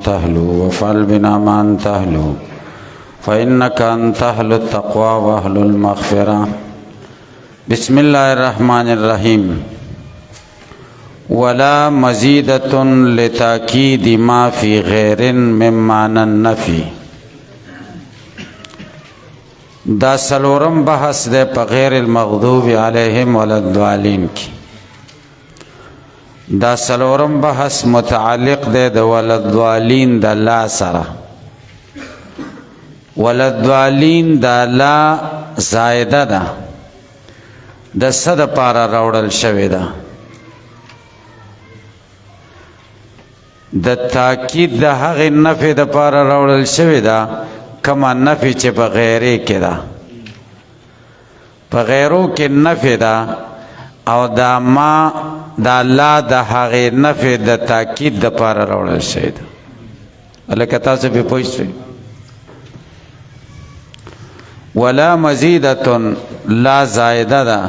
تهلو وافعل بنا ما أنت أهله فإنك أنت أهل التقوى وأهل المغفرة. بسم الله الرحمن الرحيم. ولا مزيدة لتأكيد ما في غير من معنى النفي. دا سلورم بحث دے پا غیر المغضوب علیہم ولا الضالین کی. دا سلورم بحث متعلق دے دا ولا الضالین دا لا سرا. ولا الضالین دا لا زائدہ دا دا صد پارا روڑل شوی دا. دا تاکید دا حق نفی دا پارا روڑل شوی دا کما نفی چه پا غیره که دا پا غیرو که نفی دا او دا ما دا لا دا حق نفی دا تاکید دا پارا روڑل شوی دا. اللہ کتا سے بھی پوچھ ولا مزیدتن لا زائدہ دا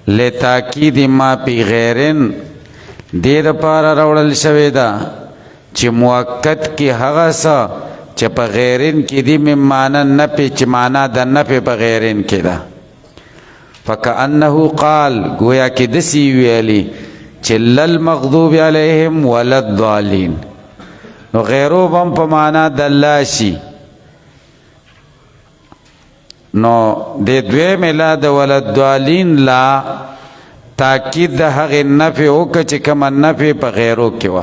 لتاکید ما پی غیرن دیر پارا روڑل شوی دا چی موقت کی حقا سا چی پا غیرن کی دی من معنی نپی چی معنی دا نپی پا غیرن کی دا. فکأنہو قال گویا کی دسی ویلی چی للمغضوب علیہم وللضالین نو غیرو بم پا معنی دلاشی نو دے دوے ملا دا وللضالین لا تاکید دا حق نفی اوکا چی کم نفی پا غیرو کیوا.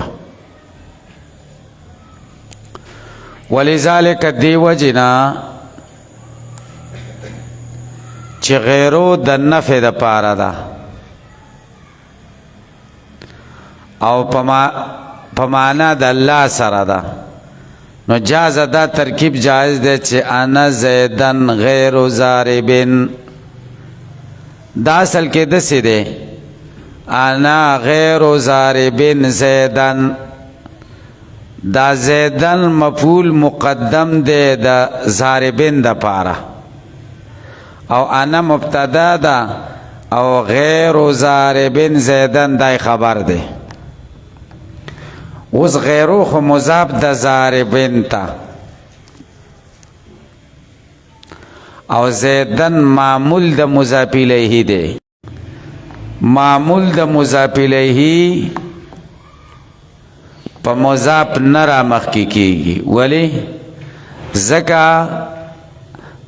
ولذالک دی وجنا چی غیرو دا نفع دا پارا دا او پمانا دا اللہ سر دا نو جاز دا ترکیب جائز دے چی انا زیدن غیر زاربن دا اصل کے دسی دے انا غیر زاربن زیدن دا زیدن مفعول مقدم دے دا زاربن دا پارا او انا مبتدا دا او غیر زاربن زیدن دا خبر دے. اس غیرو خو مضاف دا زاربن تا او زیدن معمول دا مضاف الیہ دے. معمول دا مضاف الیہ پا مضاف نرا مخی کیگی ولی زکا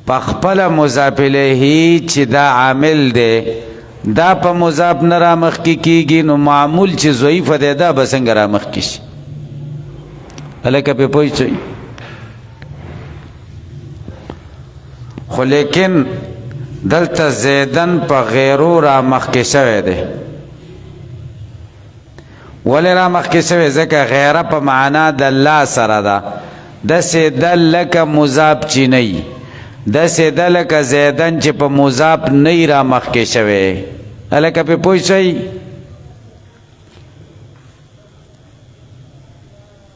پا خپل مضاف الیہ چی دا عامل دے دا پا مضاف نرا مخی کیگی نو معمول چی ضعیف دے دا بسنگ را مخی شی. علیکہ پہ پوچھ خو لیکن دلتا زیدن پا غیرو را مخی شوے دے ولی را مخی شوی زکا غیره پا معنا دا لا سر دا دسی دا لکا مضاف چی نی دسی دا لکا زیدن چی پا مضاف نی را مخی شوی. لکا پی پوچھئی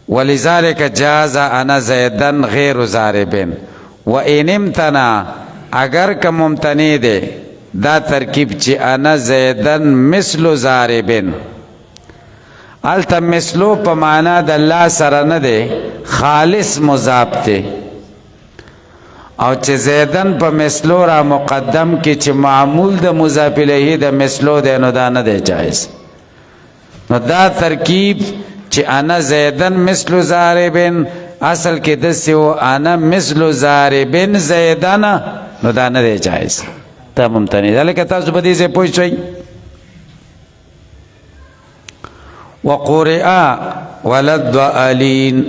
ولذالک جاز انا زیدن غیر زاربن و این امتنا اگر که ممتنی دے دا ترکیب چی انا زیدن مثل زاربن التا مثلو پا معنی دا اللہ سر ندے خالص مضاف تے او چی زیدن پا مثلو را مقدم کی چی معمول دا مضاف الیہ دا مثلو دے نو دا ندے جائز. نو دا ترکیب چی انا زیدن مثل زاربن اصل کی دسی و انا مثل زاربن زیدن نو دا ندے جائز. تا ممتنی دا لکہ تاسو بدی سے پوچھوئی وقرئ وللضالین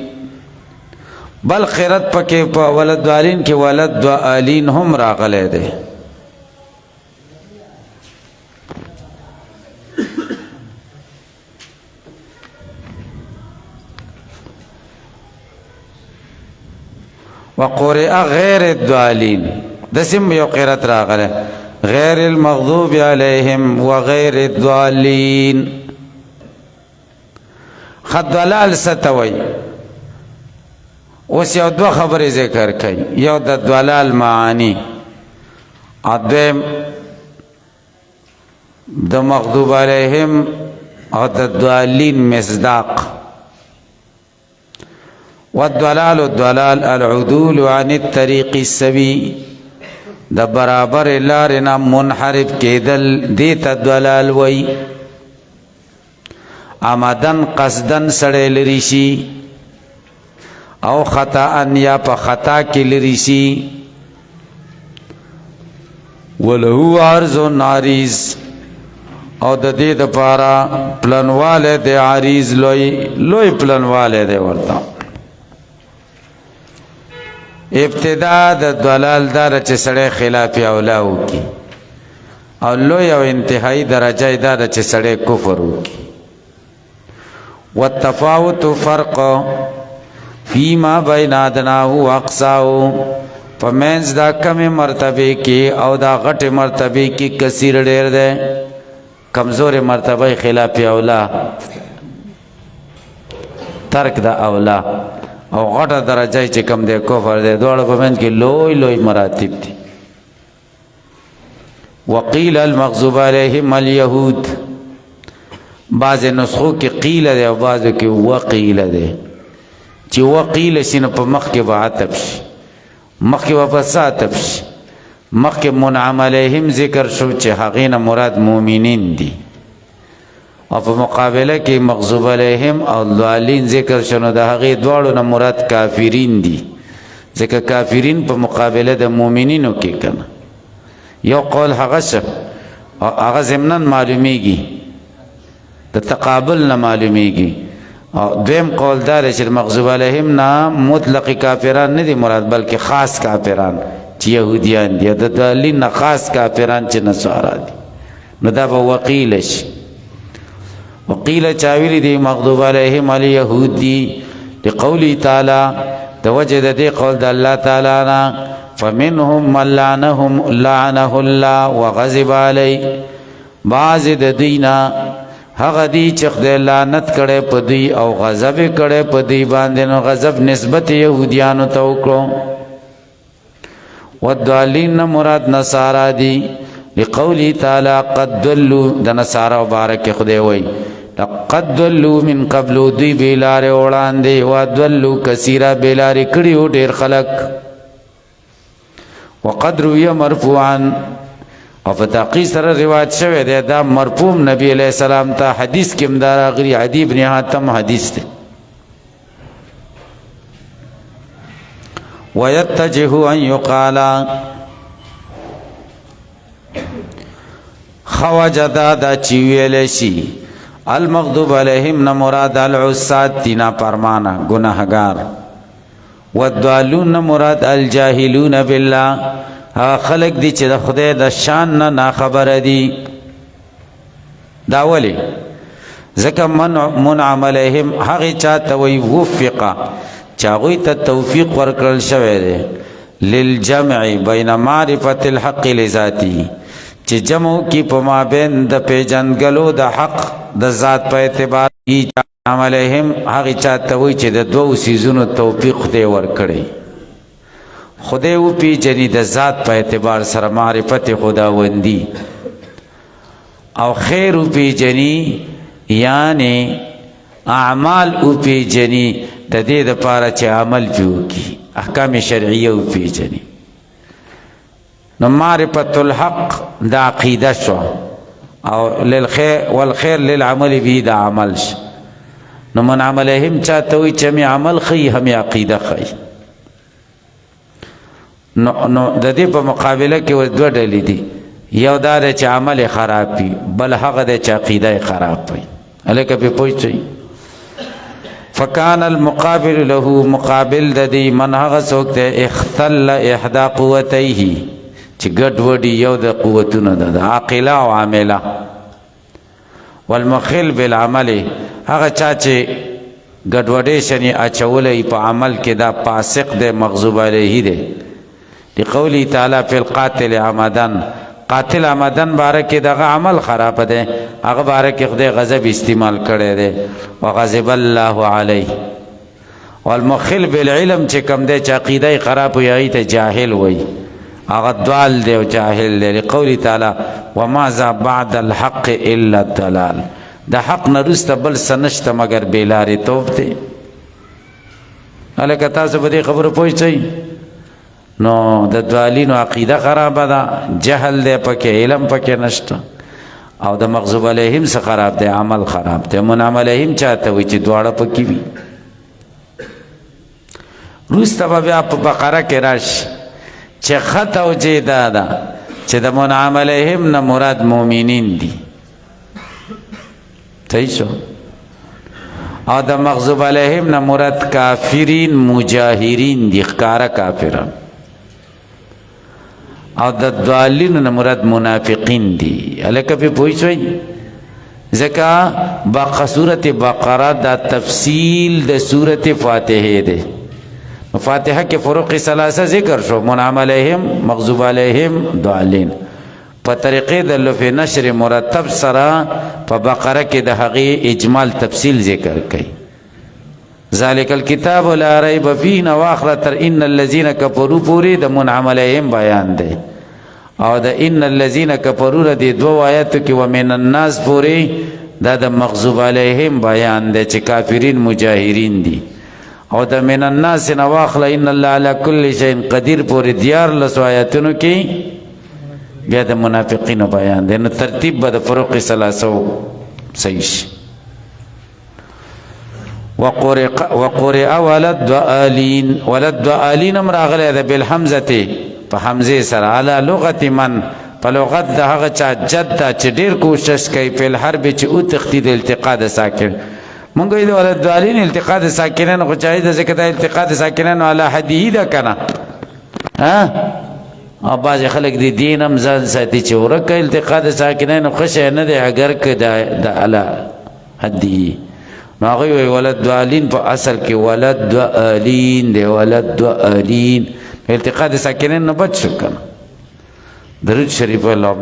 بل قرأت پکے پا وللضالین کی وللضالین ہم راغلے دے. وقرئ غیر الضالین دسم یو قرأت راغلے غیر المغضوب علیہم وغیر الضالین. خد دلال ستوئی اس یو دو خبر ذکر کئی یو دا دلال معانی ادویم دا مغضوب علیہم او دا دلالین مصداق والضلال الضلال العدول عن الطريق السوي د برابر لارنا منحرف کېدل دیتا ضلال وی آمدن قصدن سړی لري شي او خطا یا په خطا کې لري شي ولهو عرض عریض او د دې دپاره پلنواله د عریض لوی پلنواله دی ورته ابتدا د ضلال دار چې سړی خلاف اولا وکي او لوی او انتهایی درجه دا ده چې سړی کفر وکي والتفاوت فرق فيما بين ادناه واقصاه فمنز دا کم مرتبه کی او دا غټ مرتبه کی کثیر ډیر ده کمزور مرتبه خلاف اولا ترک دا اولا او غټه درجه چې کم ده کفر ده دوړ په منځ کې لوی مراتب دي وقيل المغضوب عليهم اليهود بعض نسخو کې قیل ده او بعض کې وقیل ده چې وقیل شنه په مخ کې عطف شي مخ کې واپس عطف شي مخ کې منعم علیهم ذکر شو چې هغه نه مراد مؤمنین دي او په مقابله کې مغضوب علیهم او ضالین ذکر شنو د هغه دواړو نه مراد کافرین دي ځکه کافرین په مقابله د مؤمنینو کې کنه یو قول هغه څه هغه ضمناً معلومیږي د تقابل نه معلومیږي او دویم قول دار چې مغضوب علیهم نه مطلق کافران نه دي مراد بلکې خاص کافران چې يهوديان دي د ضالین نه خاص کافران چې نصارا دي نو دا به وقیل شي وقیل چاویلی دی مغضوب علیهم اليهود دی لقولی تعالی د وجه د دې قول د الله تعالی نه فمنهم من لعنه الله وغضب علی بعض د دینا هغه دی چې خدای لعنت کړي په دی او غضب کړي په دی باندې نو غضب نسبت يهوديانو ته وکړو والضالین مراد نصارا دی لقولی تعالی قد ضلوا د نصارا مبارک خدای وای قد ضلوا من قبل دی بیلار وړاندې وضلوا کثیرا بیلار کړي ډیر خلق وقد روی مرفوعا او فتاقی سره روایت شوه ده دا مرفوع نبی علیہ السلام ته حدیث کې مدار غری عدی ابن حاتم حدیث ده ويتجه ان يقال خوجدا دا چویل شي المغضوب علیهم نه مراد العصات تینا پرمانا گناهگار والضالون مراد الجاهلون بالله خلق دی چې د خدای د شان نه خبر دي دا ولی ځکه منعم علیهم هغه چاته وی وفقه چاغوی ته توفیق ورکړل شوی دی للجمع بین معرفت الحق لذاته چې جمع کی په مابین د پیژنګلو د حق د ذات په اعتبار علیهم هغه چاته وی چې د دوو سيزونو توفیق دی ورکړي خدای او پیژني د ذات په اعتبار سره معرفت خداوندی او خیر او پیژني یعنی اعمال او پیژني د دې لپاره چې عمل وکړي احکام شرعیه او پیژني نو معرفت الحق د عقیده شو او للخير والخير للعمل به د عمل شو نو من عملهم چاته وي چې می عمل خي هم عقیده خي نو د دې په مقابله کې و دوه ډلې دي یو دا چې عمل خراب وي بل هغه د چې عقیده خراب وي الکه په پوښتنه فکان المقابل له مقابل د دې من هغه څوک ته اختل احدى قوتيه چې ګډ وډي یو د قوتونو د عاقله او عامله والمخل بالعمل هغه چا چې ګډوډې شنی اچولې په عمل کې دا فاسق دی مغضوب علیه دی لقولی تعالی فی القاتل عمدن قاتل عمدن بارک دغه عمل خراب دی هغه بارک خدای غضب استعمال کړی دی وغضب الله علیه والمخل بالعلم چې کوم دی چې عقیده خراب وي ته جاهل وي هغه ضال دی او جاهل دی لقولی تعالی وماذا بعد الحق الا الضلال د حق نرسته بل سنشته مگر بیلاری توب دی هلکه تاسو په دې خبرو پوه شئ نو د دوالینو عقیده خرابه ده جهل دی پکې علم پکې نشته او د مغضوب علیهم څه خراب دی عمل خراب دی منعم علیهم چاته وي چې دواړه پکې وي وروسته به بیا په بقره کې راشي چې ښه توجیه دا ده چې د منعم علیهم نه مراد مؤمنین دي صحیح شو او د مغضوب علیهم نه مراد کافرین مجاهرین دي ښکاره کافران او د دوالینو نه مراد منافقین دي هلکه پې پوه شوئ ځکه سورت بقره دا تفصیل د سورت فاتحه دی فاتحه کې فروق ثلاثه ذکر شو منعم علیهم مغضوب علیهم دوالین په طریقې د لف نشر مرتب سره په بقره کې د هغې اجمال تفصیل ذکر کوي ذالک الکتاب لا ریب فیه نه واخله تر ان الذین کفروا پورې د منعم علیهم بیان دی او د ان الذین کفروا د دوه آیاتو کې ومن الناس پورې دا د مغضوب علیهم بیان دی چې کافرین مجاهرین دي او د من الناس نه واخله ان الله علی کل شیء قدیر پورې دیارلسو آیاتونو کې بیا د منافقینو بیان دی نو ترتیب به د فروق ثلاثو صحیح شي وقرئ ولد آلین هم راغلی ده بالحمزه په حمزه سره علی لغت من په لغت د هغه چا جد ده چې ډېر کوشش کوي په الحرب چې وتښتي د التقا د ساکن مونږ وایو د ولد آلین التقا د ساکنانو خو چاهي ده ځکه دا التقا د ساکنانو علی حدیه ده که نه او بعضې خلک د دین هم ځان ساتي چې ورکه التقا د ساکنانو ښه شی نه دی اگر که د علی حدیه نو هغوی وایي ولد آلین په اصل کې ولد آلین دی ولد آلین التقا د ساکنانو نه بچ شو که نه درود شریف الله